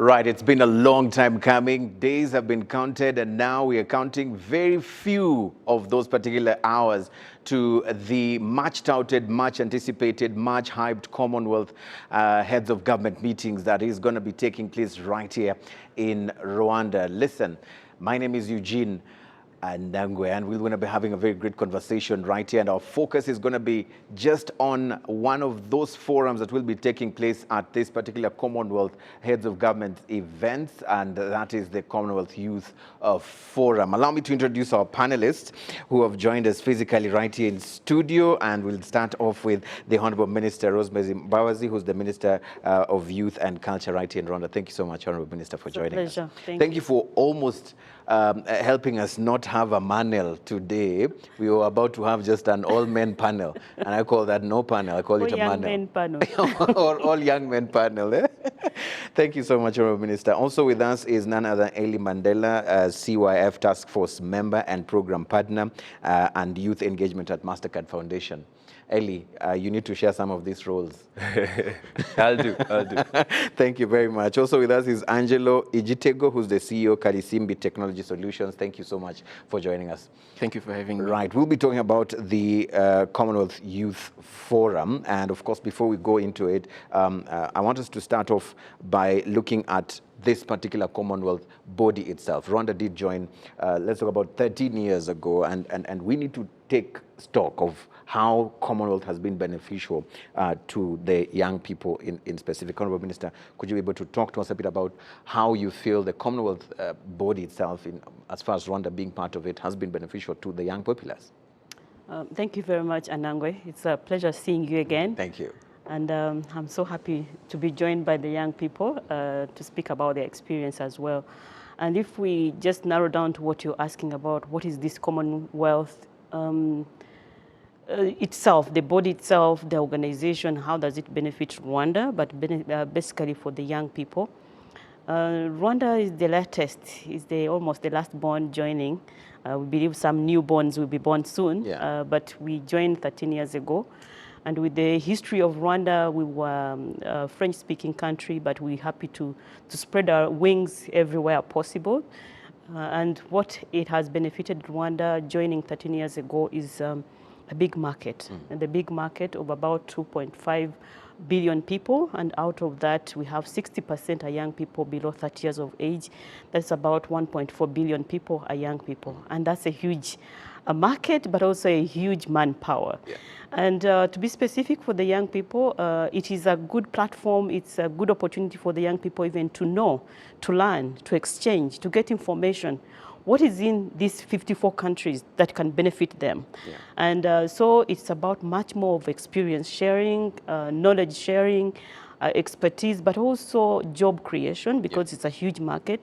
Right, it's been a long time coming. Days have been counted, and now we are counting very few of those particular hours to the much touted, much anticipated, much hyped Commonwealth heads of government meetings that is going to be taking place right here in Rwanda. Listen, my name is Eugene Nangwe, and we're going to be having a very great conversation right here, and our focus is going to be just on one of those forums that will be taking place at this particular Commonwealth Heads of Government events, and that is the Commonwealth Youth Forum. Allow me to introduce our panelists who have joined us physically right here in studio, and we'll start off with the Honorable Minister Rosemary Mbabazi, who's the Minister of Youth and Culture right here in Rwanda. Thank you so much, Honorable Minister, for joining us. Thank you for almost helping us not have a panel today. We were about to have just an all-men panel, and I call that no panel. I call it a young men panel. or all young men panel. Eh? Thank you so much, Honorable Minister. Also with us is none other Eli Mandela, CYF Task Force member and program partner and youth engagement at MasterCard Foundation. Eli, you need to share some of these roles. I'll do. Thank you very much. Also with us is Angelo Ijitego, who's the CEO, Kalisimbi Technology Solutions. Thank you so much for joining us. Thank you for having me. Right, we'll be talking about the Commonwealth Youth Forum. And of course, before we go into it, I want us to start off by looking at this particular Commonwealth body itself. Rwanda did join, let's talk about 13 years ago, and we need to take stock of how Commonwealth has been beneficial to the young people in specific. Honorable Minister, could you be able to talk to us a bit about how you feel the Commonwealth body itself, as far as Rwanda being part of it, has been beneficial to the young populace? Thank you very much, Anangwe. It's a pleasure seeing you again. Thank you. And I'm so happy to be joined by the young people to speak about their experience as well. And if we just narrow down to what you're asking about, what is this Commonwealth itself, the body itself, the organization, how does it benefit Rwanda, but basically for the young people. Rwanda is the latest, is almost the last born joining. We believe some newborns will be born soon, but we joined 13 years ago. And with the history of Rwanda, we were a French-speaking country, but we're happy to spread our wings everywhere possible. And what it has benefited Rwanda joining 13 years ago is a big market, and the big market of about 2.5 billion people, and out of that we have 60% are young people below 30 years of age. That's about 1.4 billion people are young people, and that's a huge market, but also a huge manpower. And to be specific for the young people, it is a good platform. It's a good opportunity for the young people even to know, to learn, to exchange, to get information. What is in these 54 countries that can benefit them? And so it's about much more of experience sharing, knowledge sharing, expertise, but also job creation, because it's a huge market,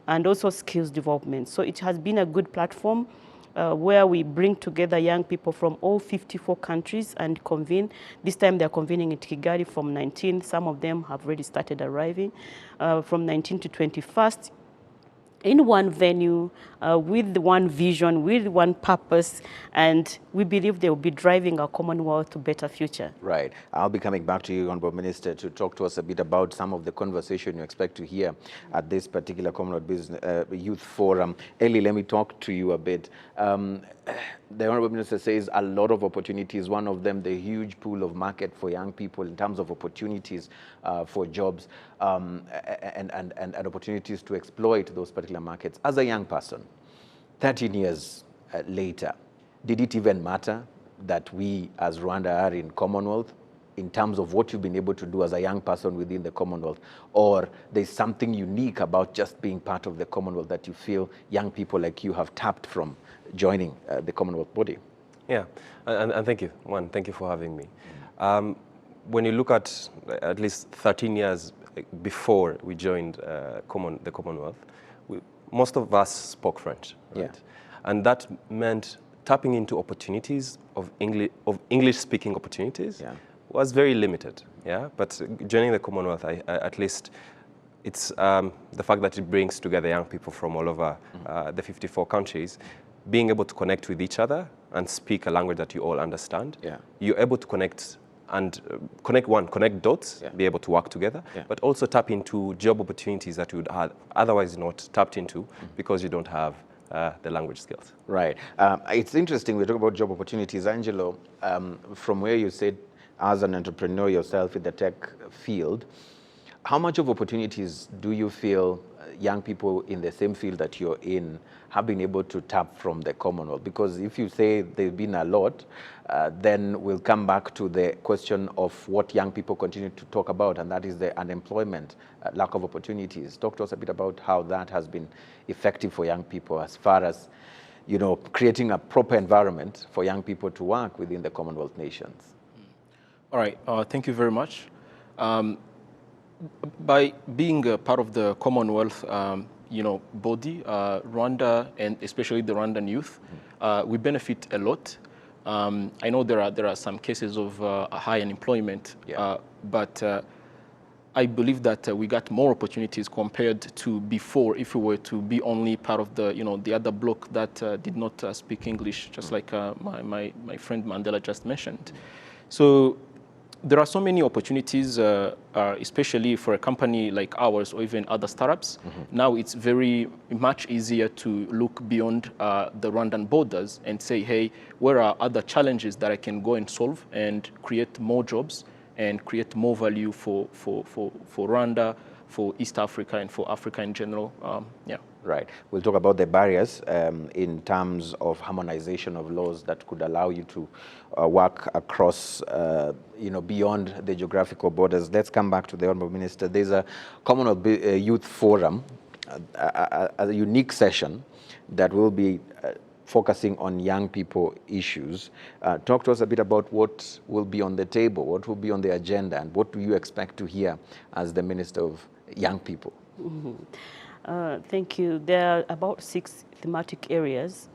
and also skills development. So it has been a good platform where we bring together young people from all 54 countries and convene. This time they're convening in Kigali from 19. Some of them have already started arriving from 19 to 21st. In one venue, with one vision, with one purpose, and we believe they will be driving our Commonwealth to a better future. Right. I'll be coming back to you, Honorable Minister, to talk to us a bit about some of the conversation you expect to hear at this particular Commonwealth Youth Forum. Eli, let me talk to you a bit. The Honorable Minister says a lot of opportunities, one of them the huge pool of market for young people in terms of opportunities for jobs and opportunities to exploit those particular markets. As a young person, 13 years later, did it even matter that we as Rwanda are in Commonwealth in terms of what you've been able to do as a young person within the Commonwealth? Or there's something unique about just being part of the Commonwealth that you feel young people like you have tapped from joining the Commonwealth body? Yeah, and thank you. Thank you for having me. When you look at least 13 years before we joined the Commonwealth, most of us spoke French, right? And that meant tapping into opportunities of English-speaking opportunities was very limited. But joining the Commonwealth, at least it's the fact that it brings together young people from all over the 54 countries, being able to connect with each other and speak a language that you all understand. You're able to connect and connect dots, Yeah. be able to work together, Yeah. but also tap into job opportunities that you would have otherwise not tapped into because you don't have the language skills. Right. It's interesting, we talk about job opportunities. Angelo, from where you said as an entrepreneur yourself in the tech field, how much of opportunities do you feel young people in the same field that you're in have been able to tap from the Commonwealth? Because if you say there's been a lot, then we'll come back to the question of what young people continue to talk about, and that is the unemployment, lack of opportunities. Talk to us a bit about how that has been effective for young people as far as, you know, creating a proper environment for young people to work within the Commonwealth nations. All right, thank you very much. By being a part of the Commonwealth, body, Rwanda, and especially the Rwandan youth, we benefit a lot. I know there are some cases of high unemployment, but I believe that we got more opportunities compared to before if we were to be only part of the other bloc that did not speak English, just like my friend Mandela just mentioned. So there are so many opportunities, especially for a company like ours or even other startups. Now it's very much easier to look beyond the Rwandan borders and say, hey, where are other challenges that I can go and solve and create more jobs and create more value for Rwanda, for East Africa, and for Africa in general. Right. We'll talk about the barriers in terms of harmonization of laws that could allow you to work across, beyond the geographical borders. Let's come back to the Honorable Minister. There's a Commonwealth Youth Forum, a unique session that will be focusing on young people issues. Talk to us a bit about what will be on the table, what will be on the agenda, and what do you expect to hear as the Minister of Young People? Thank you. There are about 6 thematic areas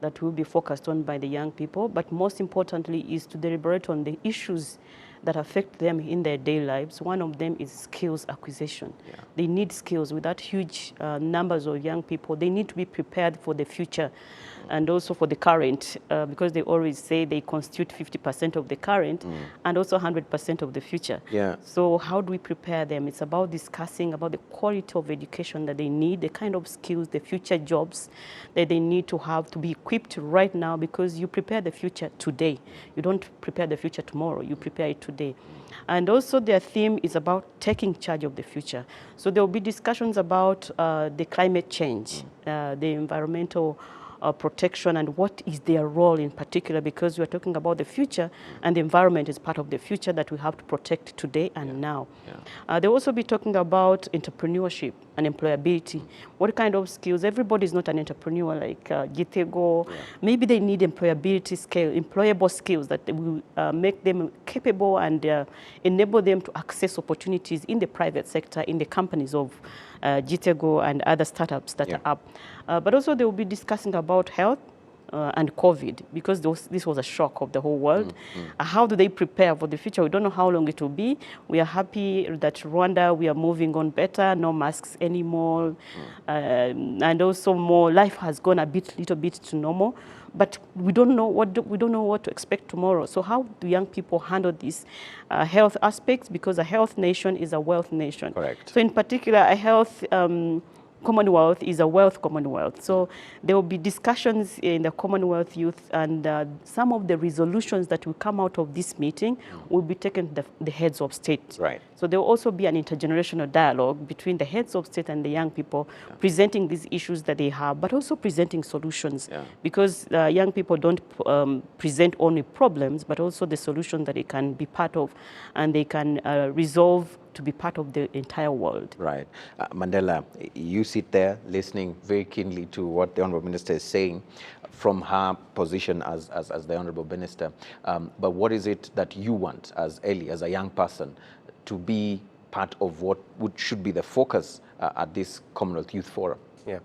that will be focused on by the young people, but most importantly is to deliberate on the issues that affect them in their daily lives. One of them is skills acquisition. Yeah. They need skills. With that huge numbers of young people, they need to be prepared for the future and also for the current, because they always say they constitute 50% of the current and also 100% of the future. Yeah. So how do we prepare them? It's about discussing about the quality of education that they need, the kind of skills, the future jobs that they need to have to be equipped right now, because you prepare the future today. You don't prepare the future tomorrow, you prepare it today. And also their theme is about taking charge of the future. So there will be discussions about the climate change, the environmental protection, and what is their role in particular, because we're talking about the future and the environment is part of the future that we have to protect today and now. Yeah. They'll also be talking about entrepreneurship and employability. What kind of skills? Everybody is not an entrepreneur like Gitego. Yeah. Maybe they need employability skills, employable skills that will make them capable and enable them to access opportunities in the private sector, in the companies of Gitego and other startups that are up. But also they will be discussing about health and COVID, because this was a shock of the whole world. How do they prepare for the future? We don't know how long it will be. We are happy that Rwanda, we are moving on better, no masks anymore, and also more life has gone little bit to normal. But we don't know what to expect tomorrow. So how do young people handle these health aspects? Because a health nation is a wealth nation. Correct. So in particular, a health Commonwealth is a wealth Commonwealth. So there will be discussions in the Commonwealth Youth, and some of the resolutions that will come out of this meeting will be taken to the heads of state. Right. So there will also be an intergenerational dialogue between the heads of state and the young people, presenting these issues that they have, but also presenting solutions. Yeah. Because young people don't present only problems, but also the solution that they can be part of and they can resolve to be part of the entire world. Right. Mandela, you sit there listening very keenly to what the Honourable Minister is saying from her position as the Honourable Minister. But what is it that you want as Ellie, as a young person, to be part of what should be the focus at this Commonwealth Youth Forum? Yeah.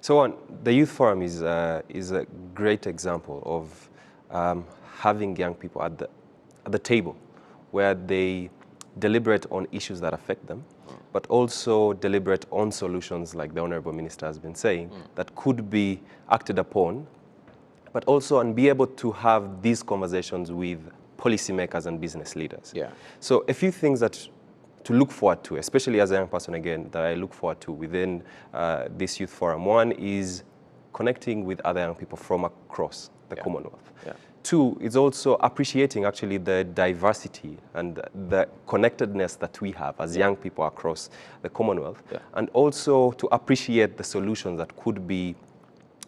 So the Youth Forum is a great example of having young people at the table where they deliberate on issues that affect them, but also deliberate on solutions, like the Honourable Minister has been saying, that could be acted upon, but also and be able to have these conversations with policymakers and business leaders. Yeah. So a few things that to look forward to, especially as a young person again, that I look forward to within this youth forum. One is connecting with other young people from across the Commonwealth. Yeah. Two, is also appreciating actually the diversity and the connectedness that we have as young people across the Commonwealth, and also to appreciate the solutions that could be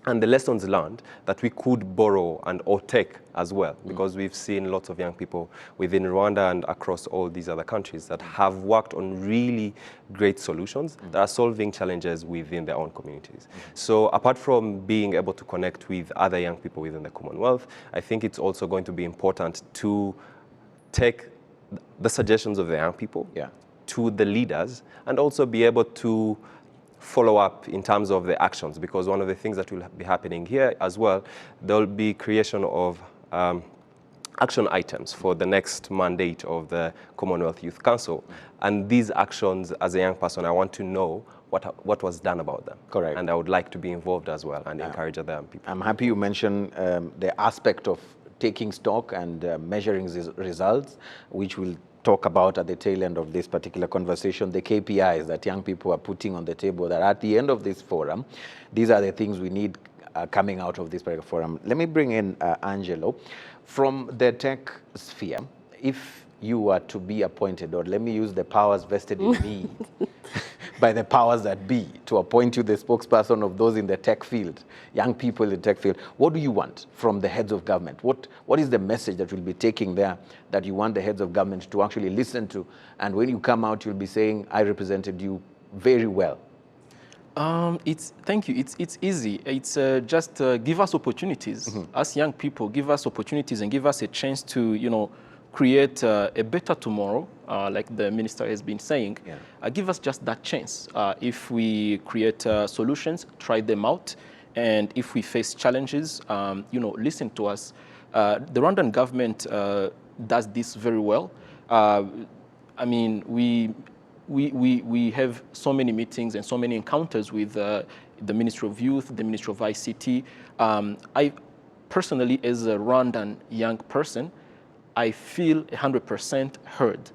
and the lessons learned that we could borrow and or take as well, because we've seen lots of young people within Rwanda and across all these other countries that have worked on really great solutions that are solving challenges within their own communities. So apart from being able to connect with other young people within the Commonwealth, I think it's also going to be important to take the suggestions of the young people to the leaders and also be able to follow up in terms of the actions, because one of the things that will be happening here as well, there will be creation of action items for the next mandate of the Commonwealth Youth Council. And these actions, as a young person, I want to know what was done about them. Correct. And I would like to be involved as well and encourage other young people. I'm happy you mentioned the aspect of taking stock and measuring results, which we'll talk about at the tail end of this particular conversation, the KPIs that young people are putting on the table, that at the end of this forum, these are the things we need coming out of this particular forum. Let me bring in Angelo. From the tech sphere, if you were to be appointed, or let me use the powers vested in me by the powers that be, to appoint you the spokesperson of those in the tech field, young people in the tech field, what do you want from the heads of government? What is the message that you'll be taking there that you want the heads of government to actually listen to? And when you come out, you'll be saying, I represented you very well. Thank you. It's easy. It's just give us opportunities. As young people, give us opportunities and give us a chance to, create a better tomorrow, like the minister has been saying. Give us just that chance. If we create solutions, try them out. And if we face challenges, listen to us. The Rwandan government does this very well. I mean, we have so many meetings and so many encounters with the Ministry of Youth, the Ministry of ICT. I personally, as a Rwandan young person, I feel 100% heard.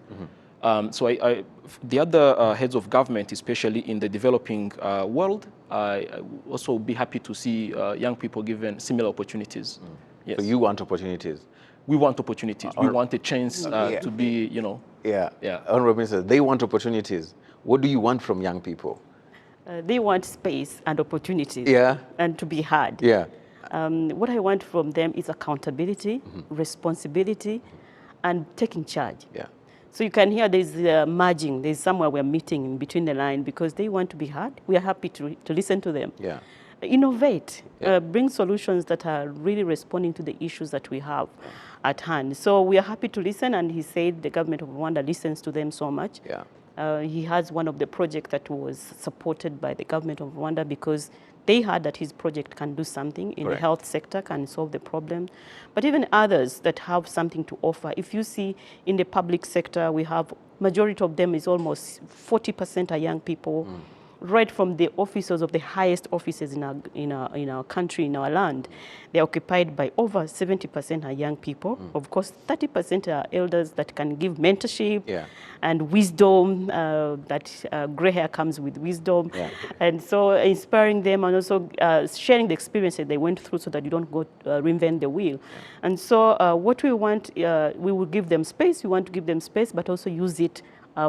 So the other heads of government, especially in the developing world, I also be happy to see young people given similar opportunities. Yes. So you want opportunities? We want opportunities. We want a chance to be, Honorable Minister, they want opportunities. What do you want from young people? They want space and opportunities and to be heard. What I want from them is accountability, responsibility, and taking charge. So you can hear there's merging, there's somewhere we're meeting in between the line because they want to be heard. We are happy to listen to them. Innovate, bring solutions that are really responding to the issues that we have at hand. So we are happy to listen, and he said the government of Rwanda listens to them so much. He has one of the projects that was supported by the government of Rwanda because they heard that his project can do something in the health sector, can solve the problem. But even others that have something to offer. If you see in the public sector, we have, majority of them is almost 40% are young people. Right from the officers of the highest offices in our country, in our land, they're occupied by over 70% are young people. Of course, 30% are elders that can give mentorship and wisdom, that gray hair comes with wisdom. And so inspiring them and also sharing the experience that they went through so that you don't go reinvent the wheel. And so what we want, we will give them space. We want to give them space, but also use it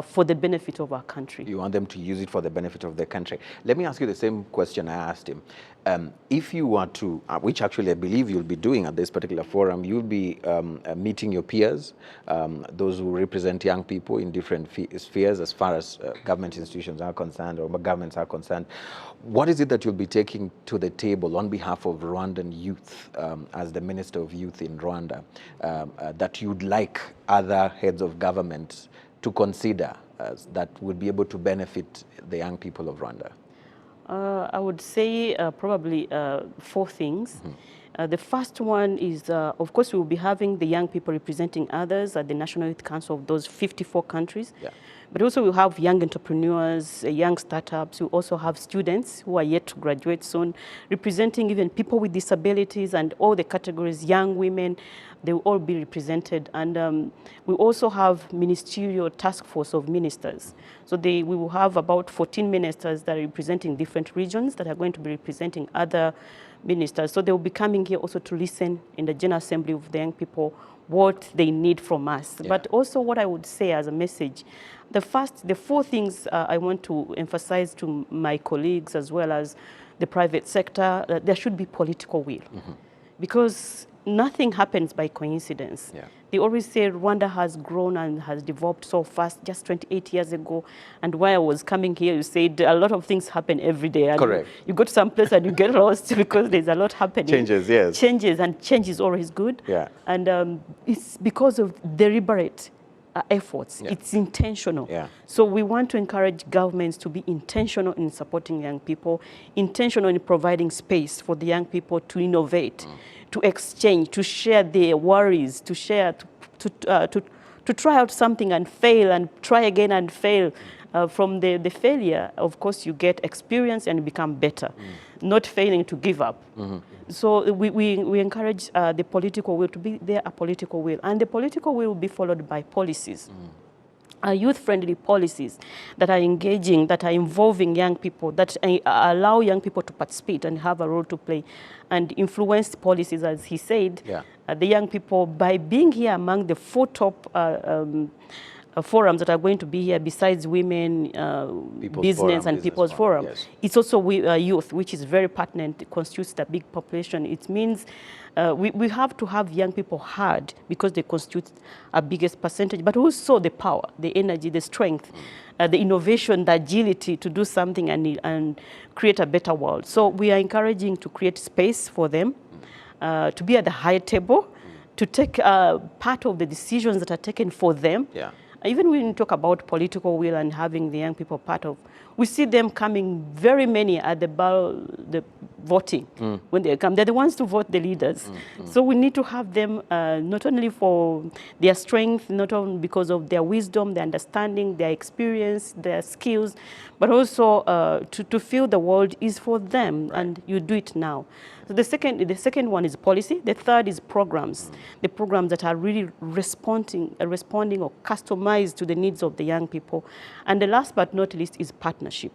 for the benefit of our country. You want them to use it for the benefit of the country. Let me ask you the same question I asked him. If you were to, which actually I believe you'll be doing at this particular forum, you'll be meeting your peers, those who represent young people in different spheres as far as government institutions are concerned or governments are concerned. What is it that you'll be taking to the table on behalf of Rwandan youth as the Minister of Youth in Rwanda that you'd like other heads of government to consider that would be able to benefit the young people of Rwanda? I would say probably 4 things. The first one is, of course, we will be having the young people representing others at the National Youth Council of those 54 countries. Yeah. But also we'll have young entrepreneurs, young startups. We also have students who are yet to graduate soon, representing even people with disabilities and all the categories, young women. They will all be represented. And we also have ministerial task force of ministers. So we will have about 14 ministers that are representing different regions that are going to be representing other ministers. So they will be coming here also to listen in the General Assembly of the young people what they need from us. Yeah. But also what I would say as a message, the four things I want to emphasize to my colleagues as well as the private sector, that there should be political will. Because nothing happens by coincidence. Yeah. They always say Rwanda has grown and has developed so fast just 28 years ago. And while I was coming here, you said a lot of things happen every day. And Correct. You go to some place and you get lost because there's a lot happening. Changes, yes. Changes, and change is always good. Yeah. And it's because of deliberate efforts. Yeah. It's intentional. Yeah. So we want to encourage governments to be intentional in supporting young people, intentional in providing space for the young people to innovate, to exchange, to share their worries, to share, to try out something and fail and try again and fail. From the failure, of course, you get experience and become better, not failing to give up. So we encourage the political will to be there, a political will. And the political will be followed by policies. Youth-friendly policies that are engaging, that are involving young people, that allow young people to participate and have a role to play, and influence policies, as he said. Yeah. The young people, by being here among the 4 top forums that are going to be here, besides women, business, and people's forum. Yes. It's also youth, which is very pertinent. It constitutes the big population. It means we have to have young people heard because they constitute a biggest percentage, but also the power, the energy, the strength, the innovation, the agility to do something and create a better world. So we are encouraging to create space for them, to be at the high table, to take part of the decisions that are taken for them. Yeah. Even when we talk about political will and having the young people part of, we see them coming, very many at the voting. When they come, they're the ones to vote the leaders. So we need to have them not only for their strength, not only because of their wisdom, their understanding, their experience, their skills, but also to feel the world is for them, and you do it now. So the second one is policy. The third is programs. The programs that are really responding or customized to the needs of the young people. And the last but not least is partnership.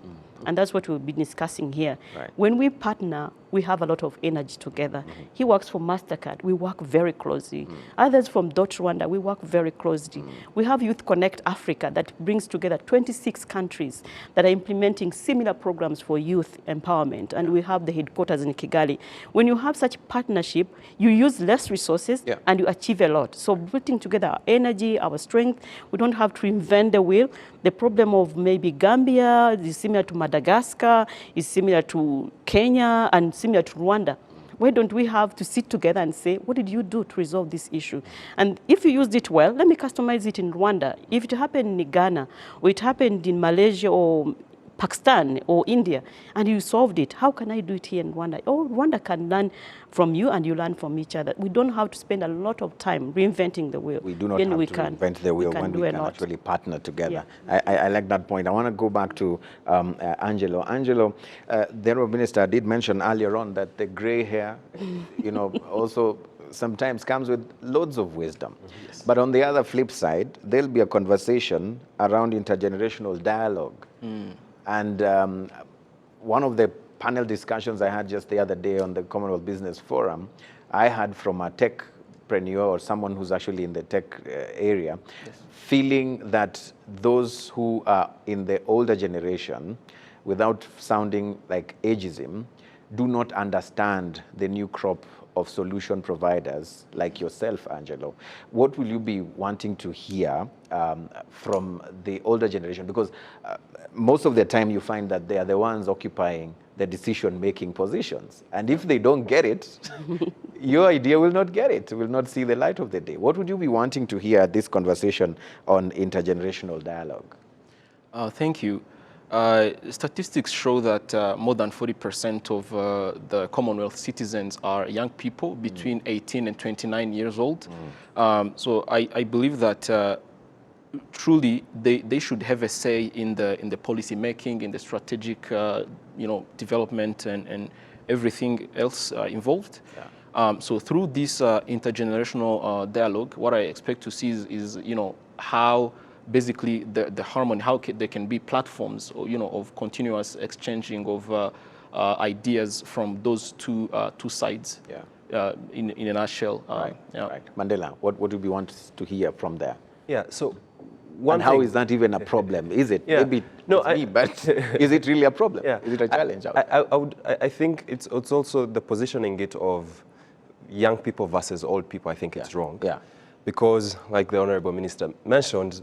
And that's what we'll be discussing here. Right. When we partner, we have a lot of energy together. He works for MasterCard. We work very closely. Others from Rwanda, we work very closely. We have Youth Connect Africa that brings together 26 countries that are implementing similar programs for youth empowerment. And we have the headquarters in Kigali. When you have such partnership, you use less resources and you achieve a lot. So putting together our energy, our strength, we don't have to invent the wheel. The problem of maybe Gambia is similar to Madagascar, is similar to Kenya, and similar to Rwanda. Why don't we have to sit together and say, what did you do to resolve this issue? And if you used it well, let me customize it in Rwanda. If it happened in Ghana, or it happened in Malaysia or Pakistan or India, and you solved it, how can I do it here in Rwanda? Oh, Rwanda can learn from you and you learn from each other. We don't have to spend a lot of time reinventing the wheel. We do not have to reinvent the wheel when we can actually partner together. Yeah. I like that point. I want to go back to Angelo. Angelo, the Honourable Minister did mention earlier on that the grey hair, also sometimes comes with loads of wisdom. Yes. But on the other flip side, there'll be a conversation around intergenerational dialogue. And one of the panel discussions I had just the other day on the Commonwealth Business Forum, I had from a techpreneur or someone who's actually in the tech area, feeling that those who are in the older generation, without sounding like ageism, do not understand the new crop of solution providers like yourself, Angelo. What will you be wanting to hear from the older generation? Because most of the time you find that they are the ones occupying the decision-making positions. And if they don't get it, your idea will not get it, will not see the light of the day. What would you be wanting to hear at this conversation on intergenerational dialogue? Thank you. Statistics show that more than 40% of the Commonwealth citizens are young people between 18 and 29 years old. So I believe that truly they should have a say in the policy making, in the strategic development and everything else involved. So through this intergenerational dialogue, what I expect to see is how basically the harmony, how there can be platforms, of continuous exchanging of ideas from those two sides. In a nutshell. Right. Mandela, what would you want to hear from there? Yeah. So. And how is that even a problem? Is it? Maybe it's me, but is it really a problem? Is it a challenge? I think it's also the positioning it of young people versus old people. I think it's wrong. Because, like the Honorable Minister mentioned,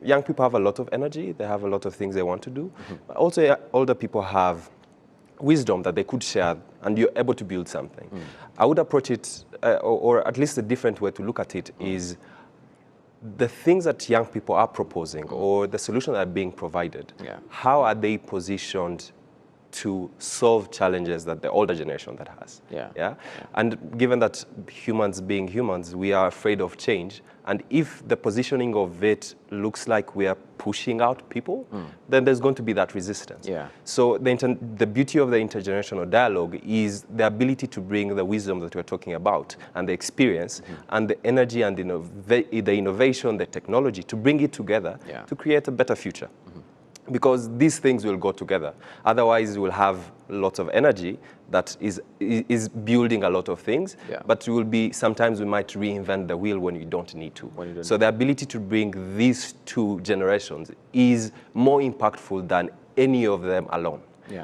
young people have a lot of energy. They have a lot of things they want to do. But also, older people have wisdom that they could share, and you're able to build something. I would approach it, or at least a different way to look at it is, the things that young people are proposing or the solutions that are being provided, how are they positioned to solve challenges that the older generation that has? And given that humans being humans, we are afraid of change. And if the positioning of it looks like we are pushing out people, then there's going to be that resistance. So the beauty of the intergenerational dialogue is the ability to bring the wisdom that we're talking about and the experience and the energy and the innovation, the technology, to bring it together to create a better future. Because these things will go together. Otherwise, we'll have lots of energy that is building a lot of things, but sometimes we might reinvent the wheel when you don't need to. So the ability to bring these two generations is more impactful than any of them alone.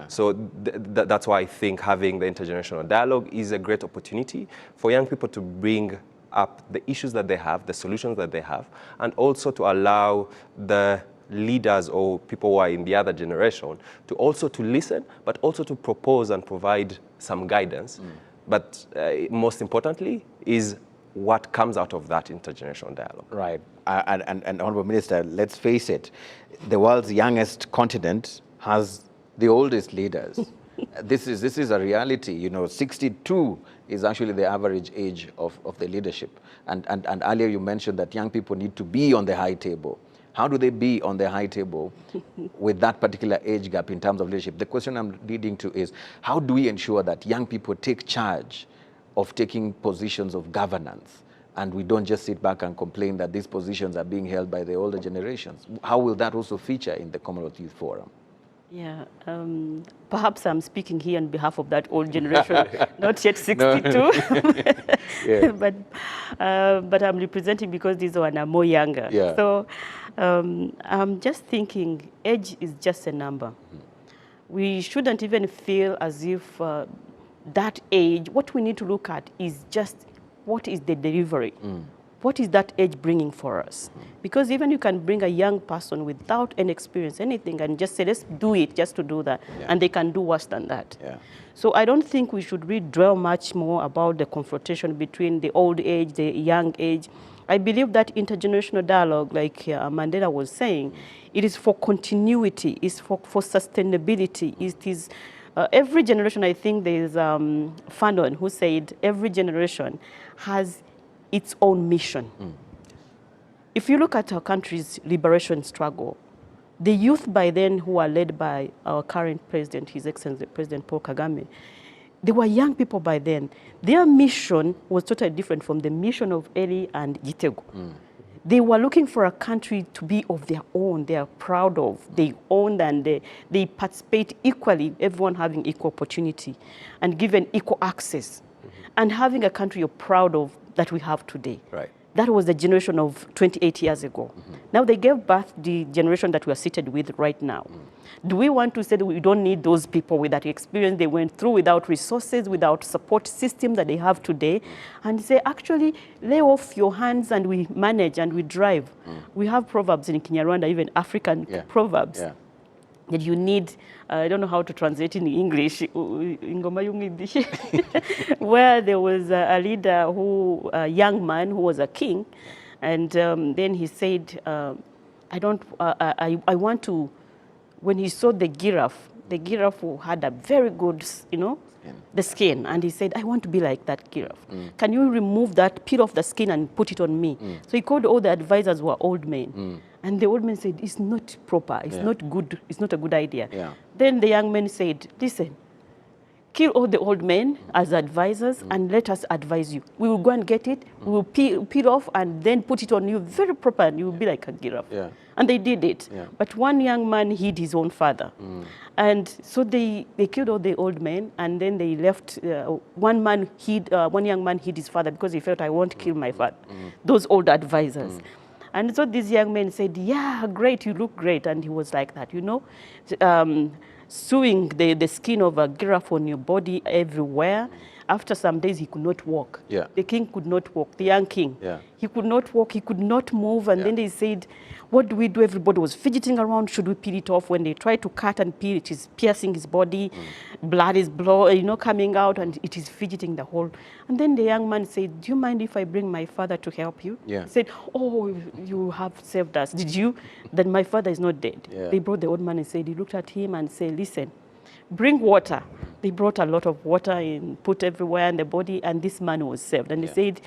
So that's why I think having the intergenerational dialogue is a great opportunity for young people to bring up the issues that they have, the solutions that they have, and also to allow the leaders or people who are in the other generation to also to listen, but also to propose and provide some guidance. But most importantly is what comes out of that intergenerational dialogue. Right. And Honorable Minister, let's face it, the world's youngest continent has the oldest leaders. This is a reality. 62 is actually the average age of the leadership. And earlier you mentioned that young people need to be on the high table. How do they be on the high table with that particular age gap in terms of leadership? The question I'm leading to is, how do we ensure that young people take charge of taking positions of governance, and we don't just sit back and complain that these positions are being held by the older generations? How will that also feature in the Commonwealth Youth Forum? Yeah, perhaps I'm speaking here on behalf of that old generation, not yet 62, but I'm representing because these one are more younger. So I'm just thinking age is just a number. We shouldn't even feel as if that age, what we need to look at is just what is the delivery. What is that age bringing for us? Because even you can bring a young person without any experience, anything, and just say, let's do it just to do that. And they can do worse than that. So I don't think we should really dwell much more about the confrontation between the old age, the young age. I believe that intergenerational dialogue, like Mandela was saying, it is for continuity, it's for sustainability. It is every generation. I think there is Fanon who said every generation has its own mission. If you look at our country's liberation struggle, the youth by then who are led by our current president, His Excellency President Paul Kagame, they were young people by then. Their mission was totally different from the mission of Eli and Gitego. They were looking for a country to be of their own, they are proud of, they own and they participate equally, everyone having equal opportunity and given equal access, and having a country you're proud of that we have today. That was the generation of 28 years ago. Now they gave birth to the generation that we are seated with right now. Do we want to say that we don't need those people with that experience they went through without resources, without support system that they have today, and say, actually, lay off your hands and we manage and we drive. We have proverbs in Kinyarwanda, even African proverbs, that you need, I don't know how to translate in English, where there was a leader, a young man who was a king, and then he said, I want to when he saw the giraffe had a very good, the skin. And he said, I want to be like that giraffe. Can you remove that, peel off the skin and put it on me? So he called all the advisors who were old men. And the old man said, it's not proper, it's not good, it's not a good idea. Yeah. Then the young man said, listen, kill all the old men as advisors and let us advise you. We will go and get it, we will peel off and then put it on you very proper and you will be like a giraffe. Yeah. And they did it. Yeah. But one young man hid his own father. And so they killed all the old men and then they left, one young man hid his father because he felt, I won't kill my father. Those old advisors. And so this young man said, yeah, great, you look great. And he was like that, sewing the skin of a giraffe on your body everywhere. After some days, he could not walk. Yeah. The king could not walk, the young king. Yeah. He could not walk, he could not move. And then they said, what do we do? Everybody was fidgeting around. Should we peel it off? When they tried to cut and peel, it is piercing his body. Blood is coming out, and it is fidgeting the whole. And then the young man said, do you mind if I bring my father to help you? Yeah. He said, oh, you have saved us. Did you? Then my father is not dead. Yeah. They brought the old man and said, he looked at him and said, listen, bring water. They brought a lot of water and put everywhere in the body, and this man was saved. And they said,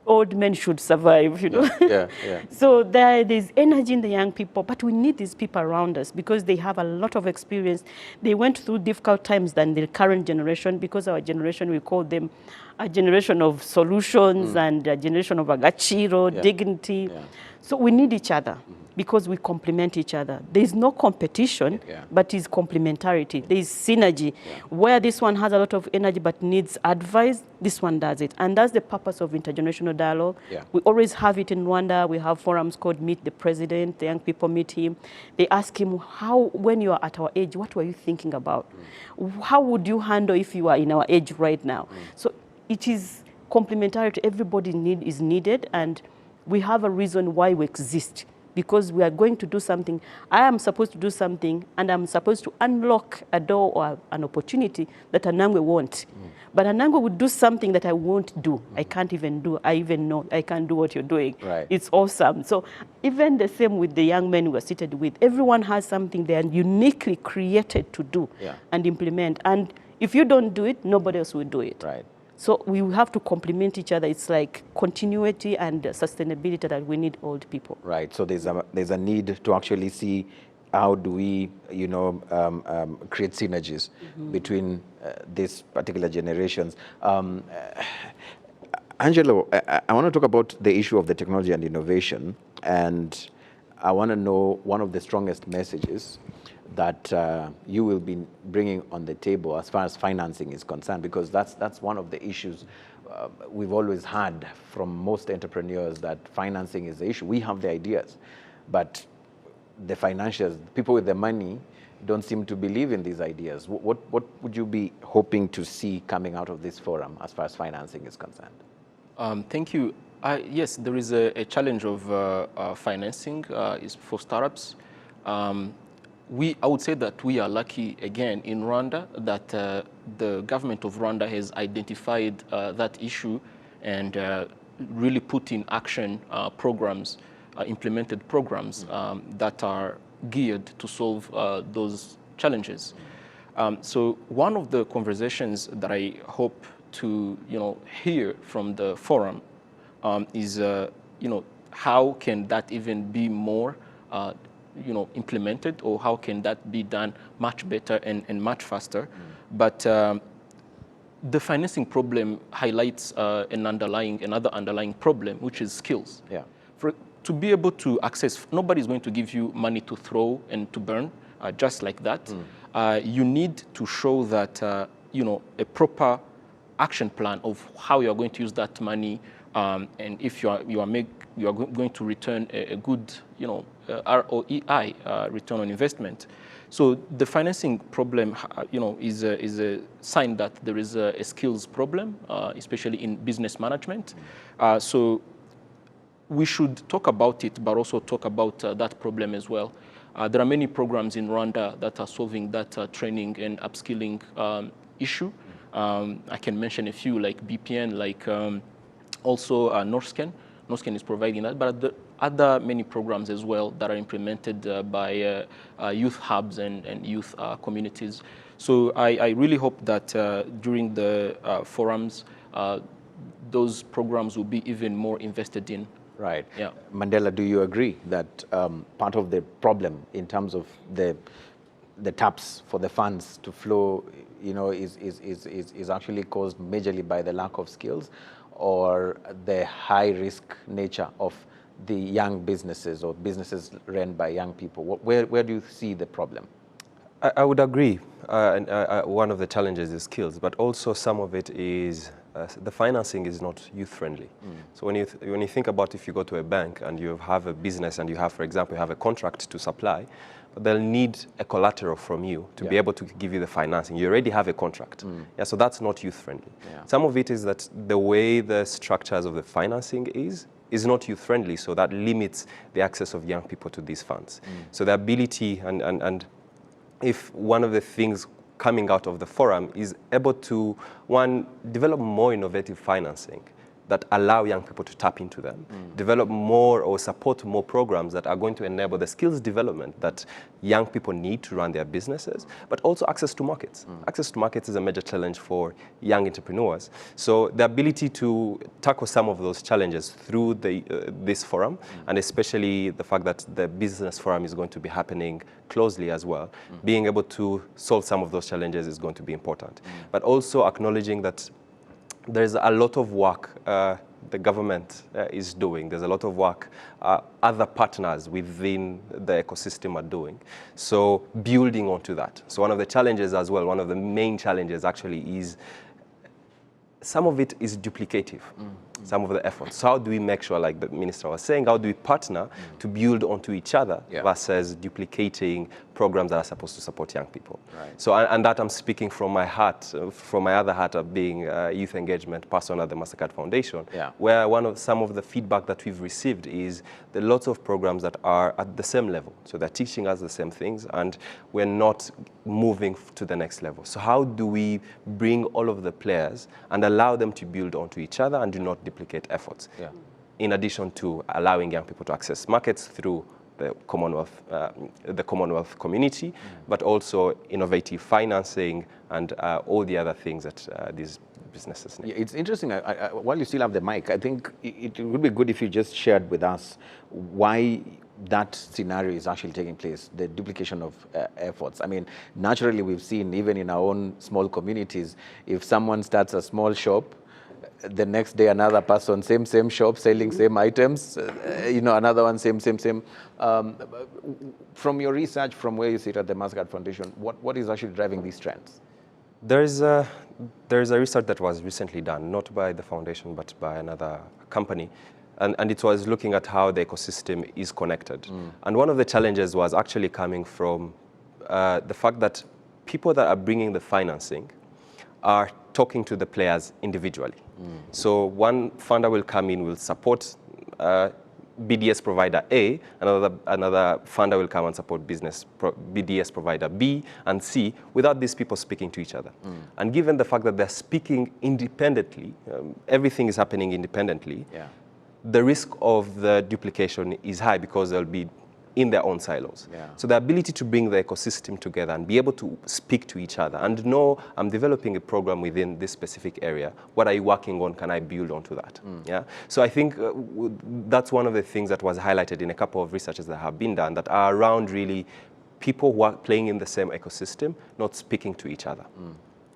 old men should survive, Yeah. So there's energy in the young people, but we need these people around us because they have a lot of experience. They went through difficult times than the current generation, because our generation, we call them a generation of solutions and a generation of agachiro, dignity. Yeah. So we need each other because we complement each other. There is no competition, but it's complementarity. There is synergy. Where this one has a lot of energy but needs advice, this one does it. And that's the purpose of intergenerational dialogue. Yeah. We always have it in Rwanda. We have forums called Meet the President. The young people meet him. They ask him, when you are at our age, what were you thinking about? How would you handle if you are in our age right now? So it is complementarity. Everybody is needed, and we have a reason why we exist, because we are going to do something. I am supposed to do something, and I'm supposed to unlock a door or an opportunity that Anangwe won't. But Anangwe would do something that I won't do. I can't even do. I even know I can't do what you're doing. Right. It's awesome. So even the same with the young men we are seated with. Everyone has something they are uniquely created to do and implement. And if you don't do it, nobody else will do it. Right. So we have to complement each other. It's like continuity and sustainability that we need old people. Right. So there's a need to actually see how do we, create synergies between these particular generations. Angelo, I want to talk about the issue of the technology and innovation, and I want to know one of the strongest messages that you will be bringing on the table as far as financing is concerned, because that's one of the issues we've always had from most entrepreneurs, that financing is the issue. We have the ideas, but the financials, people with the money, don't seem to believe in these ideas. What would you be hoping to see coming out of this forum as far as financing is concerned? Thank you. Yes, there is a challenge of financing is for startups. I would say that we are lucky again in Rwanda that the government of Rwanda has identified that issue and really put in action programs, implemented programs that are geared to solve those challenges. So one of the conversations that I hope to hear from the forum is how can that even be more implemented, or how can that be done much better and much faster. But the financing problem highlights another underlying problem, which is skills. Yeah. To be able to access, nobody's going to give you money to throw and to burn just like that. You need to show that a proper action plan of how you are going to use that money, and if you are going to return a good ROEI, return on investment. So the financing problem, is a sign that there is a skills problem, especially in business management. So we should talk about it, but also talk about that problem as well. There are many programs in Rwanda that are solving that training and upskilling issue. I can mention a few, like BPN, like also Norscan. NOSCAN is providing that, but the other many programs as well that are implemented by youth hubs and youth communities. So I really hope that during the forums, those programs will be even more invested in. Right. Yeah. Mandela, do you agree that part of the problem in terms of the taps for the funds to flow, you know, is actually caused majorly by the lack of skills or the high risk nature of the young businesses or businesses run by young people? Where do you see the problem? I would agree. One of the challenges is skills, but also some of it is the financing is not youth-friendly. So when you think about if you go to a bank and you have a business and you have, for example, you have a contract to supply, but they'll need a collateral from you to be able to give you the financing. You already have a contract. Yeah, so that's not youth-friendly. Some of it is that the way the structures of the financing is not youth-friendly, so that limits the access of young people to these funds. So the ability and if one of the things coming out of the forum is able to, one, develop more innovative financing that allow young people to tap into them, develop more or support more programs that are going to enable the skills development that young people need to run their businesses, but also access to markets. Access to markets is a major challenge for young entrepreneurs. So the ability to tackle some of those challenges through this forum, and especially the fact that the business forum is going to be happening closely as well, being able to solve some of those challenges is going to be important. But also acknowledging that there's a lot of work the government is doing. There's a lot of work other partners within the ecosystem are doing. So building onto that. So one of the challenges as well, one of the main challenges actually is some of it is duplicative, some of the efforts. So how do we make sure, like the minister was saying, how do we partner to build onto each other versus duplicating programs that are supposed to support young people? Right. So, and that I'm speaking from my heart, from my other heart of being a youth engagement person at the MasterCard Foundation, where some of the feedback that we've received is there are lots of programs that are at the same level. So they're teaching us the same things and we're not moving to the next level. So how do we bring all of the players and allow them to build onto each other and do not duplicate efforts? In addition to allowing young people to access markets through the Commonwealth community, but also innovative financing and all the other things that these businesses need. It's interesting, while you still have the mic, I think it would be good if you just shared with us why that scenario is actually taking place, the duplication of efforts. I mean, naturally we've seen even in our own small communities, if someone starts a small shop, the next day another person, same shop, selling same items, you know, another one, same. From your research, from where you sit at the MasterCard Foundation, what is actually driving these trends? There is a research that was recently done, not by the foundation, but by another company. And it was looking at how the ecosystem is connected. And one of the challenges was actually coming from the fact that people that are bringing the financing are talking to the players individually. So one funder will come in, will support BDS provider A, another funder will come and support BDS provider B and C without these people speaking to each other. And given the fact that they're speaking independently, everything is happening independently, the risk of the duplication is high because they'll be in their own silos. So the ability to bring the ecosystem together and be able to speak to each other and know I'm developing a program within this specific area, what are you working on, can I build onto that? So I think that's one of the things that was highlighted in a couple of researches that have been done that are around really people who are playing in the same ecosystem, not speaking to each other.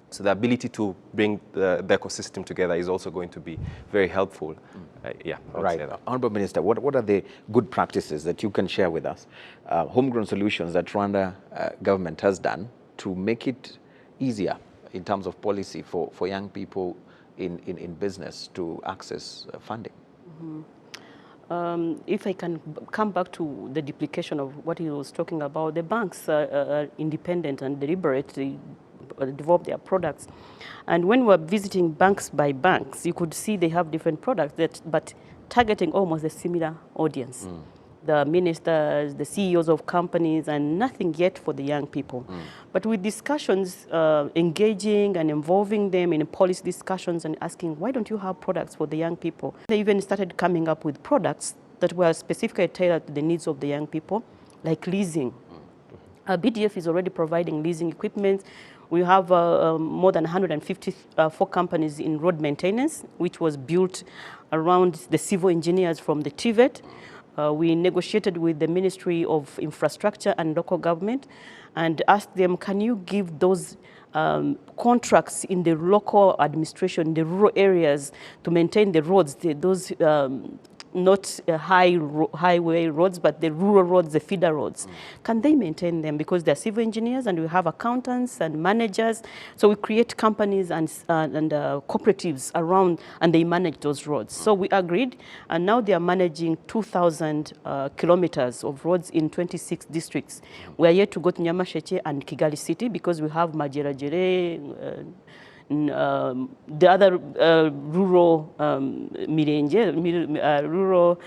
So the ability to bring the ecosystem together is also going to be very helpful. Right. Honourable Minister, what are the good practices that you can share with us, homegrown solutions that Rwanda government has done to make it easier in terms of policy for young people in business to access funding? If I can come back to the duplication of what he was talking about, the banks are independent and deliberately develop their products. And when we're visiting banks by banks, you could see they have different products, but targeting almost a similar audience. the ministers, the CEOs of companies, and nothing yet for the young people. But with discussions, engaging and involving them in policy discussions and asking, why don't you have products for the young people? They even started coming up with products that were specifically tailored to the needs of the young people, like leasing. BDF is already providing leasing equipment. We have more than 154 companies in road maintenance, which was built around the civil engineers from the TVET. We negotiated with the Ministry of Infrastructure and Local Government and asked them, can you give those contracts in the local administration, the rural areas, to maintain the roads, those not highway roads, but the rural roads, the feeder roads. Can they maintain them? Because they're civil engineers and we have accountants and managers. So we create companies and cooperatives around and they manage those roads. So we agreed and now they are managing 2,000 kilometers of roads in 26 districts. We are yet to go to Nyamasheke and Kigali City because we have Majerajere, the other rural rural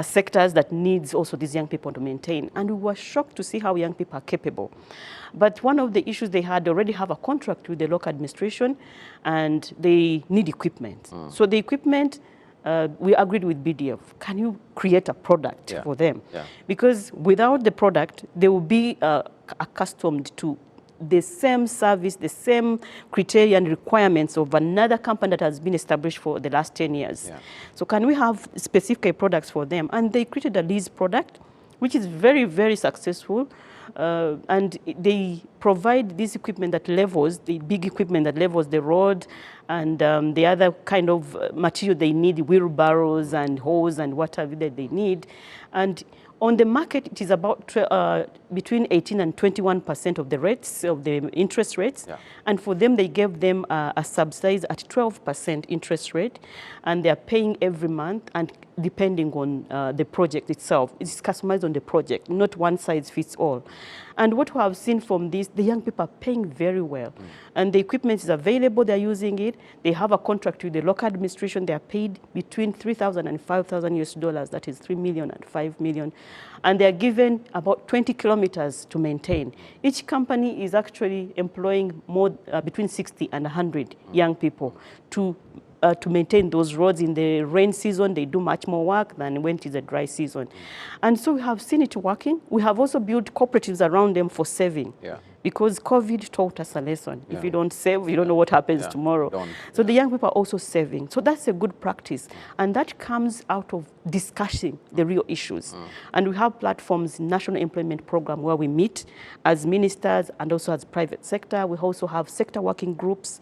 sectors that needs also these young people to maintain. And we were shocked to see how young people are capable. But one of the issues they had already have a contract with the local administration and they need equipment. So the equipment, we agreed with BDF, can you create a product for them? Because without the product, they will be accustomed to the same service, the same criteria and requirements of another company that has been established for the last 10 years. So can we have specific products for them? And they created a lease product, which is very, very successful. And they provide this equipment that levels, the big equipment that levels the road and the other kind of material they need, wheelbarrows and hose and whatever that they need. And on the market, it is about between 18 and 21% of the rates, of the interest rates. And for them, they gave them a subsidy at 12% interest rate. And they are paying every month and depending on the project itself. It's customized on the project, not one size fits all. And what we have seen from this, the young people are paying very well. And the equipment is available, they're using it. They have a contract with the local administration. They are paid between $3,000 and $5,000 that is 3 million and 5 million. And they are given about 20 kilometers to maintain. Each company is actually employing more between 60 and 100 young people to maintain those roads. In the rain season, they do much more work than when it is a dry season. And so we have seen it working. We have also built cooperatives around them for saving. Because COVID taught us a lesson. If you don't save, you don't know what happens tomorrow. So the young people are also saving. So that's a good practice. And that comes out of discussing the real issues. And we have platforms, National Employment Program, where we meet as ministers and also as private sector. We also have sector working groups.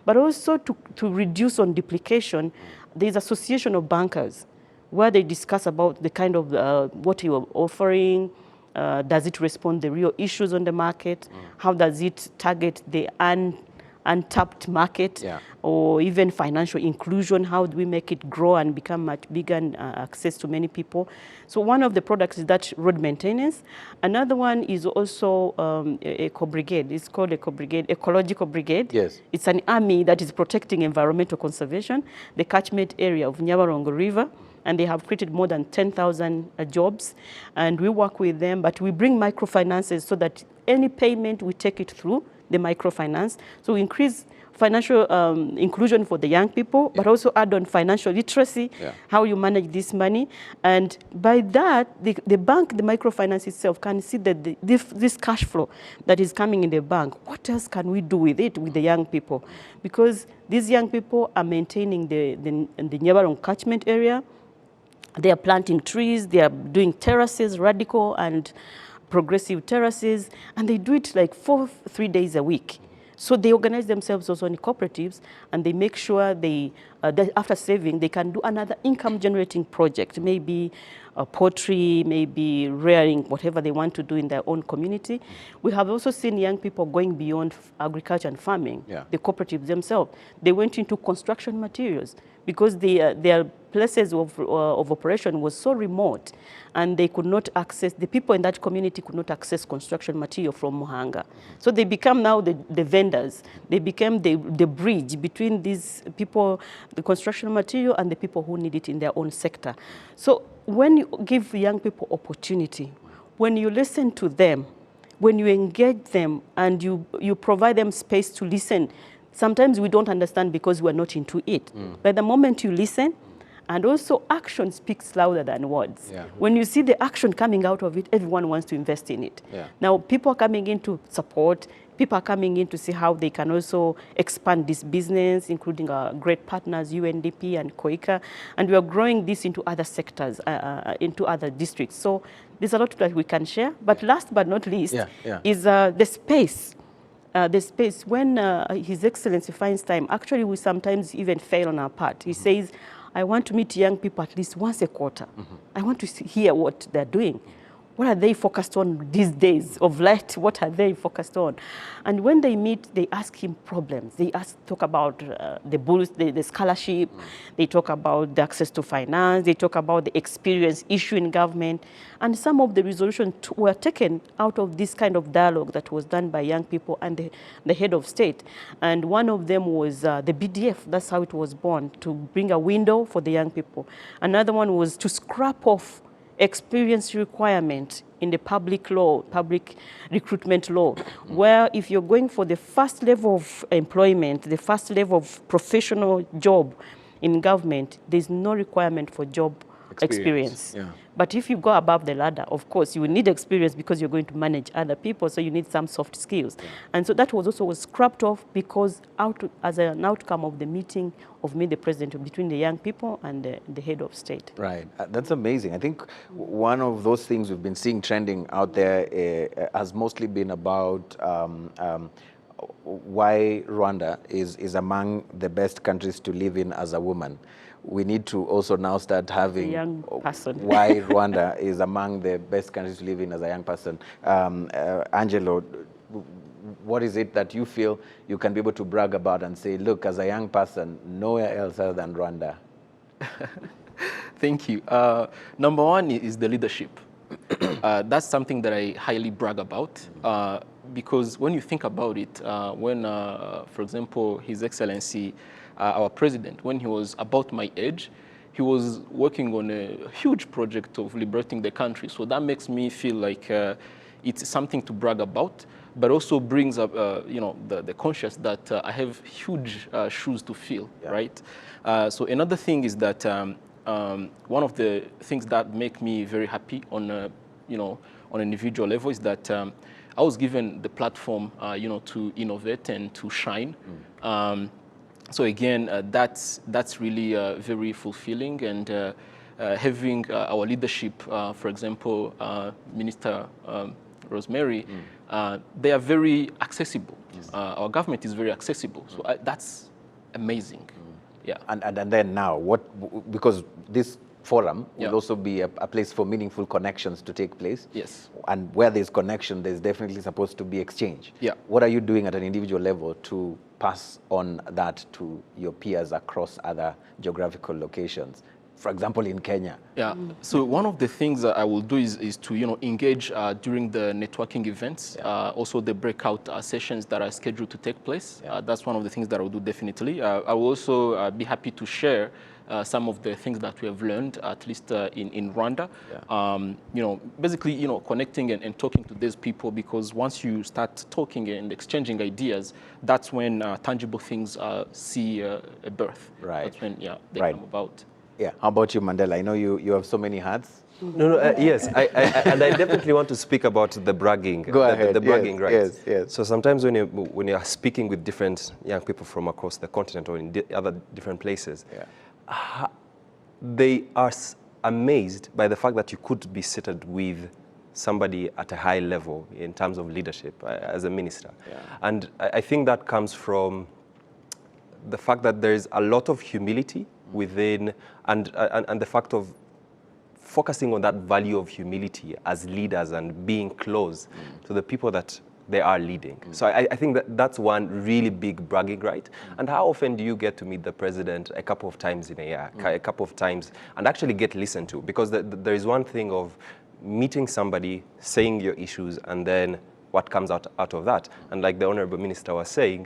But also to reduce on duplication, there's Association of Bankers where they discuss about the kind of what you are offering, does it respond to the real issues on the market, how does it target the untapped market, or even financial inclusion, how do we make it grow and become much bigger and access to many people. So one of the products is that road maintenance. Another one is also a co-brigade. It's called a co-brigade, ecological brigade. It's an army that is protecting environmental conservation, the catchment area of Nyabarongo River. And they have created more than 10,000 jobs. And we work with them, but we bring microfinances so that any payment, we take it through the microfinance. So we increase financial inclusion for the young people, but also add on financial literacy, how you manage this money. And by that, the bank, the microfinance itself can see that this cash flow that is coming in the bank, what else can we do with it, with the young people? Because these young people are maintaining the Nyabarongo catchment area. They are planting trees, they are doing terraces, radical and progressive terraces, and they do it like 3 days a week. So they organize themselves also in cooperatives, and they make sure that after saving, they can do another income-generating project, maybe poultry, maybe rearing, whatever they want to do in their own community. We have also seen young people going beyond agriculture and farming, the cooperatives themselves. They went into construction materials because their places of operation was so remote, and they could not access, the people in that community could not access construction material from Muhanga. So they become now the vendors. They became the bridge between these people the construction material and the people who need it in their own sector. So when you give young people opportunity, when you listen to them, when you engage them and you provide them space to listen, sometimes we don't understand because we're not into it. But the moment you listen, and also action speaks louder than words. Yeah. When you see the action coming out of it, everyone wants to invest in it. Yeah. Now, people are coming in to support, people are coming in to see how they can also expand this business, including our great partners, UNDP and COICA, and we are growing this into other sectors, into other districts. So there's a lot that we can share, but last but not least is the space. The space, when His Excellency finds time, actually we sometimes even fail on our part. He says, I want to meet young people at least once a quarter. I want to hear what they're doing. What are they focused on these days of light? What are they focused on? And when they meet, they ask him problems. They talk about the scholarship. They talk about the access to finance. They talk about the experience issue in government. And some of the resolutions were taken out of this kind of dialogue that was done by young people and the head of state. And one of them was the BDF. That's how it was born, to bring a window for the young people. Another one was to scrap off experience requirement in the public law, public recruitment law, where if you're going for the first level of employment, the first level of professional job in government, there's no requirement for job experience. Yeah. But if you go above the ladder, of course, you will need experience because you're going to manage other people, so you need some soft skills. Yeah. And so that was also scrapped off because as an outcome of the meeting of me, the president, between the young people and the head of state. Right. That's amazing. I think one of those things we've been seeing trending out there has mostly been about why Rwanda is among the best countries to live in as a woman. We need to also now start having a young person. Why Rwanda is among the best countries to live in as a young person. Angelo, what is it that you feel you can be able to brag about and say, look, as a young person, nowhere else other than Rwanda? Thank you. Number one is the leadership. That's something that I highly brag about because when you think about it, when, for example, His Excellency, our president, when he was about my age, he was working on a huge project of liberating the country. So that makes me feel like it's something to brag about, but also brings up, the conscience that I have huge shoes to fill, right? So another thing is that one of the things that make me very happy on, on an individual level is that I was given the platform, to innovate and to shine. So again, that's really very fulfilling, and having our leadership, for example, Minister Rosemary, they are very accessible. Yes. Our government is very accessible, so that's amazing. Yeah. And then now, because this forum will also be a place for meaningful connections to take place. Yes. And where there's connection, there's definitely supposed to be exchange. Yeah. What are you doing at an individual level to pass on that to your peers across other geographical locations? For example, in Kenya. Yeah. So one of the things that I will do is to engage during the networking events, also the breakout sessions that are scheduled to take place. That's one of the things that I will do definitely. I will also be happy to share some of the things that we have learned, at least in Rwanda. Basically, connecting and talking to these people, because once you start talking and exchanging ideas, that's when tangible things see a birth. Right. That's when they come about. Yeah. How about you, Mandela? I know you have so many hats. No, yes, and I definitely want to speak about the bragging. Go ahead. The bragging, right? Yes. So sometimes when you're speaking with different young people from across the continent or in other different places, they are amazed by the fact that you could be seated with somebody at a high level in terms of leadership as a minister. Yeah. And I think that comes from the fact that there is a lot of humility within, and the fact of focusing on that value of humility as leaders and being close to the people that they are leading. So I think that's one really big bragging right. And how often do you get to meet the president? A couple of times in a year, a couple of times, and actually get listened to? Because there is one thing of meeting somebody, saying your issues, and then what comes out of that. And like the Honorable Minister was saying,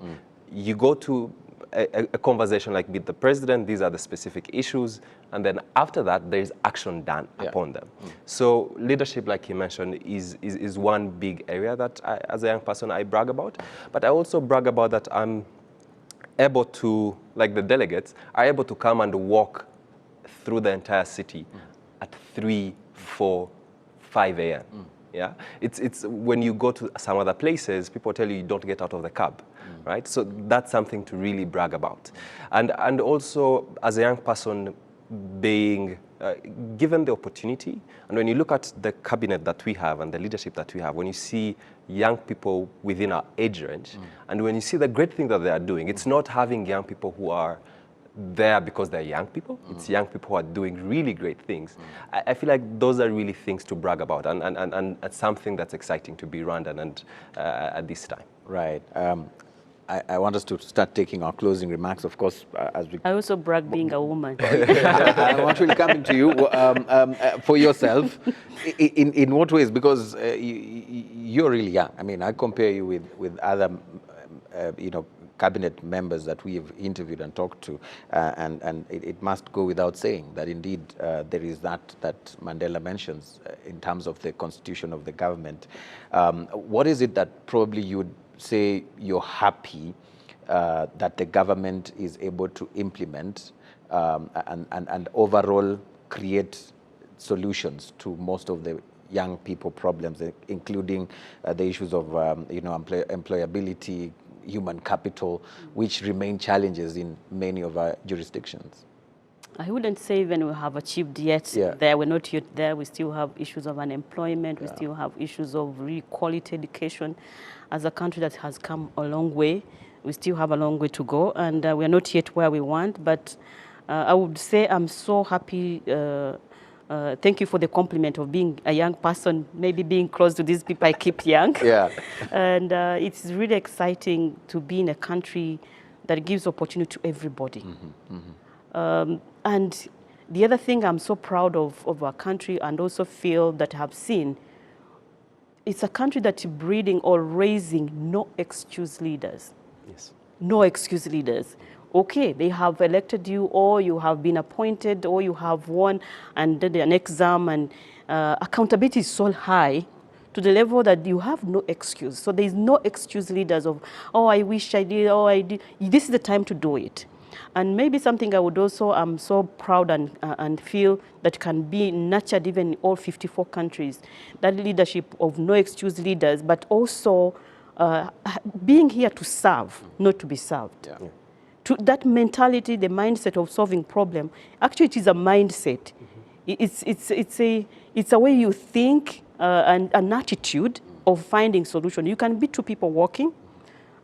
you go to a conversation like with the president, these are the specific issues, and then after that, there is action done upon them. So leadership, like you mentioned, is one big area that as a young person, I brag about. But I also brag about that I'm able to, like the delegates, are able to come and walk through the entire city at 3, 4, 5 a.m. Yeah, it's when you go to some other places, people tell you don't get out of the cab, right? So that's something to really brag about, and also as a young person, being given the opportunity, and when you look at the cabinet that we have and the leadership that we have, when you see young people within our age range, and when you see the great thing that they are doing, it's not having young people who are there because they're young people. It's young people who are doing really great things. I feel like those are really things to brag about, and something that's exciting to be Rwandan and at this time. Right. I want us to start taking our closing remarks, of course, as we... I also brag being a woman. I want to come into you for yourself. In what ways? Because you're really young. I mean, I compare you with other, cabinet members that we have interviewed and talked to, and it must go without saying that indeed there is that Mandela mentions in terms of the constitution of the government. What is it that probably you would say you're happy that the government is able to implement and overall create solutions to most of the young people problems, including the issues of employability, human capital, which remain challenges in many of our jurisdictions? I wouldn't say even we have achieved yet there. We're not yet there. We still have issues of unemployment. We still have issues of really quality education. As a country that has come a long way, we still have a long way to go, and we're not yet where we want. But I would say I'm so happy. Thank you for the compliment of being a young person, maybe being close to these people I keep young. And it's really exciting to be in a country that gives opportunity to everybody. And the other thing I'm so proud of our country, and also feel that I've seen, it's a country that's breeding or raising no excuse leaders. Yes. No excuse leaders. Okay, they have elected you, or you have been appointed, or you have won and did an exam, and accountability is so high to the level that you have no excuse. So there is no excuse leaders of, oh, I wish I did, oh, I did. This is the time to do it. And maybe something I would also, I'm so proud and feel that can be nurtured even in all 54 countries, that leadership of no excuse leaders, but also being here to serve, not to be served. To that mentality, the mindset of solving problem, actually it is a mindset. It's a way you think and an attitude of finding solution. You can be two people walking,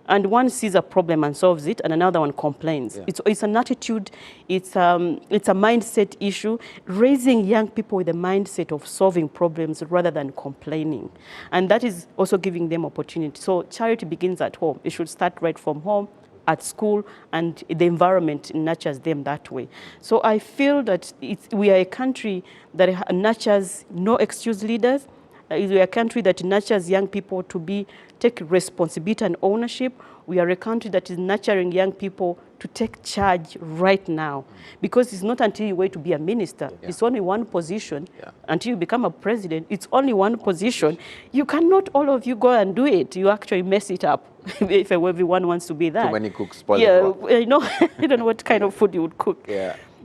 and one sees a problem and solves it, and another one complains. It's an attitude, it's a mindset issue, raising young people with a mindset of solving problems rather than complaining. And that is also giving them opportunity. So charity begins at home. It should start right from home, at school, and the environment nurtures them that way. So I feel that we are a country that nurtures no excuse leaders. We are a country that nurtures young people to take responsibility and ownership. We are a country that is nurturing young people to take charge right now. Because it's not until you wait to be a minister. It's only one position. Until you become a president, it's only one position. You cannot, all of you, go and do it. You actually mess it up if everyone wants to be that. Too many cooks spoil the pot. You know, you don't know what kind of food you would cook.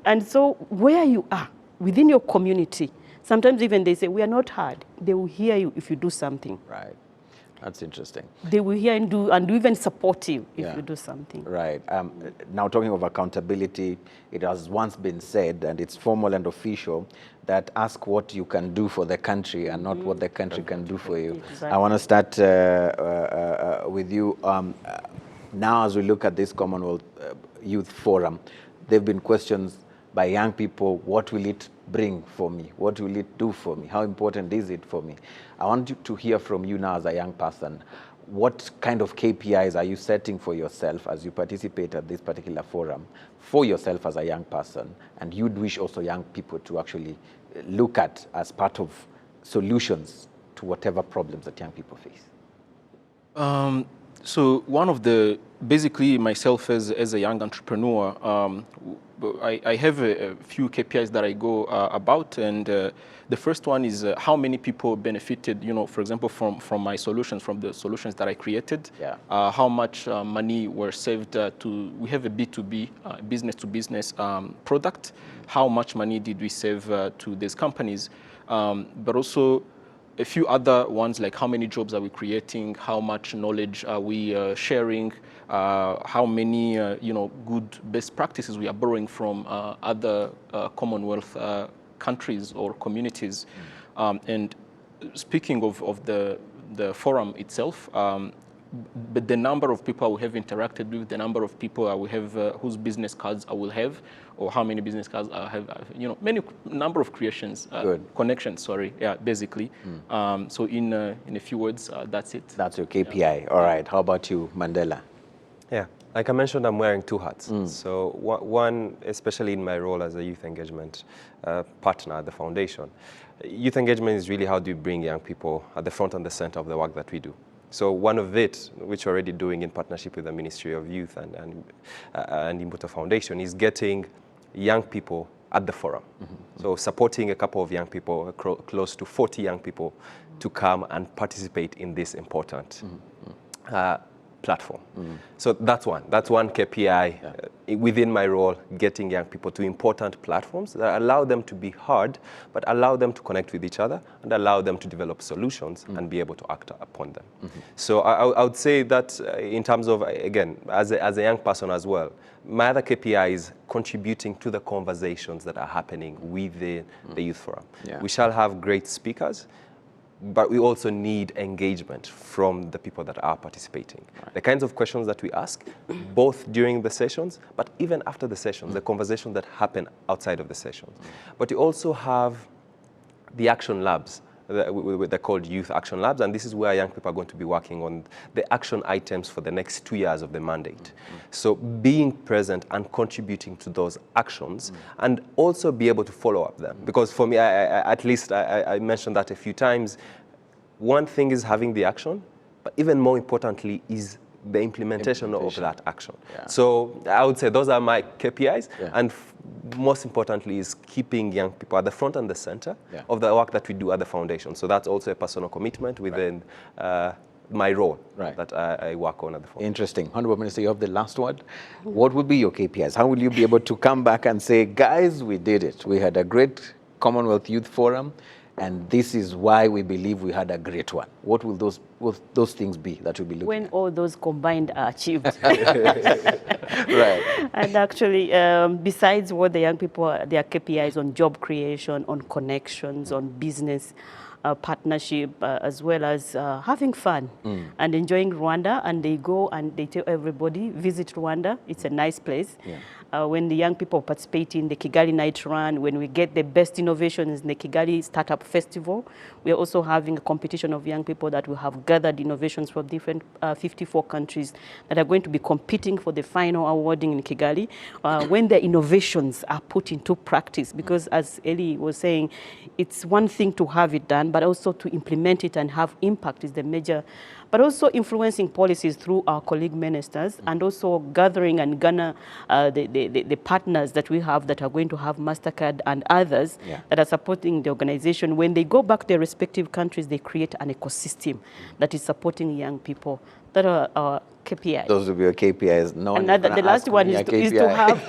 And so where you are, within your community, sometimes even they say, we are not hard. They will hear you if you do something. Right. That's interesting. They will hear and do even support you if you do something. Right. Now, talking of accountability, it has once been said, and it's formal and official, that ask what you can do for the country and not what the country can do for you. Exactly. I want to start with you. Now, as we look at this Commonwealth Youth Forum, there have been questions by young people, what will it bring for me? What will it do for me? How important is it for me? I want you to hear from you now as a young person. What kind of KPIs are you setting for yourself as you participate at this particular forum, for yourself as a young person, and you'd wish also young people to actually look at as part of solutions to whatever problems that young people face? So one of the, basically myself as a young entrepreneur, I have a few KPIs that I go about, and the first one is how many people benefited, for example, from my solutions, from the solutions that I created. Yeah. How much money were saved we have a B2B, business to business product. How much money did we save to these companies? But also a few other ones, like how many jobs are we creating, how much knowledge are we sharing, how many good best practices we are borrowing from other Commonwealth countries or communities. And speaking of the forum itself, but the number of people I will have interacted with, the number of people I will have whose business cards I will have, or how many business cards I have, many number of creations, connections, sorry, yeah, basically. So in a few words, that's it. That's your KPI. All right. How about you, Mandela? Yeah, like I mentioned, I'm wearing two hats. So one, especially in my role as a youth engagement partner at the foundation, youth engagement is really how do you bring young people at the front and the center of the work that we do. So one of it, which we're already doing in partnership with the Ministry of Youth and Imbuto Foundation, is getting young people at the forum. So supporting a couple of young people, close to 40 young people, to come and participate in this important platform. So that's one KPI within my role, getting young people to important platforms that allow them to be heard, but allow them to connect with each other and allow them to develop solutions and be able to act upon them. So I would say that in terms of, again, as a young person as well, my other KPI is contributing to the conversations that are happening within the Youth Forum. We shall have great speakers, but we also need engagement from the people that are participating. The kinds of questions that we ask, both during the sessions, but even after the sessions, the conversations that happen outside of the sessions. But we also have the action labs. They're called Youth Action Labs, and this is where young people are going to be working on the action items for the next 2 years of the mandate. So being present and contributing to those actions and also be able to follow up them. Because for me, at least I mentioned that a few times, one thing is having the action, but even more importantly is the implementation of that action. So I would say those are my KPIs, and most importantly is keeping young people at the front and the center of the work that we do at the foundation. So that's also a personal commitment within my role that I work on at the foundation. Interesting. Honorable Minister, you have the last word. What would be your KPIs? How will you be able to come back and say, guys, we did it. We had a great Commonwealth Youth Forum, and this is why we believe we had a great one. What will those things be that we'll be looking when at? all those combined are achieved. Right. And actually, besides what the young people, their KPIs on job creation, on connections, on business partnership, as well as having fun and enjoying Rwanda. And they go and they tell everybody, visit Rwanda. It's a nice place. When the young people participate in the Kigali Night Run, when we get the best innovations in the Kigali Startup Festival, we are also having a competition of young people that will have gathered innovations from different 54 countries that are going to be competing for the final awarding in Kigali. When their innovations are put into practice, because as Eli was saying, it's one thing to have it done, but also to implement it and have impact is the major, but also influencing policies through our colleague ministers, and also gathering and garner the partners that we have that are going to have MasterCard and others that are supporting the organization. When they go back to their respective countries, they create an ecosystem that is supporting young people. That are our KPIs. Those will be your KPIs. No one the last one is to have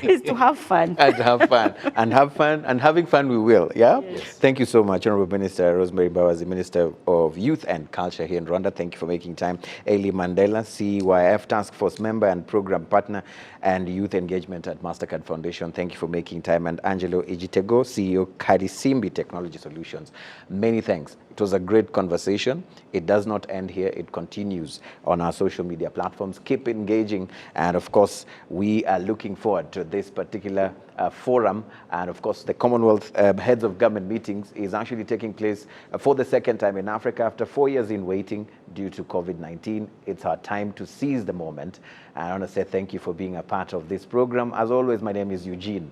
is to have fun. And have fun. And have fun. And having fun we will, yeah? Yes. Thank you so much, Honorable Minister Rosemary Bawazi, Minister of Youth and Culture here in Rwanda. Thank you for making time. Eli Mandela, CYF Task Force member and program partner and youth engagement at MasterCard Foundation. Thank you for making time. And Angelo Ejitego, CEO, Karisimbi Technology Solutions. Many thanks. It was a great conversation. It does not end here. It continues on our social media platforms. Keep engaging. And of course, we are looking forward to this particular forum. And of course, the Commonwealth Heads of Government meetings is actually taking place for the second time in Africa after 4 years in waiting due to COVID-19. It's our time to seize the moment. And I want to say thank you for being a part of this program. As always, my name is Eugene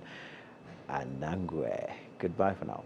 Anangwe. Goodbye for now.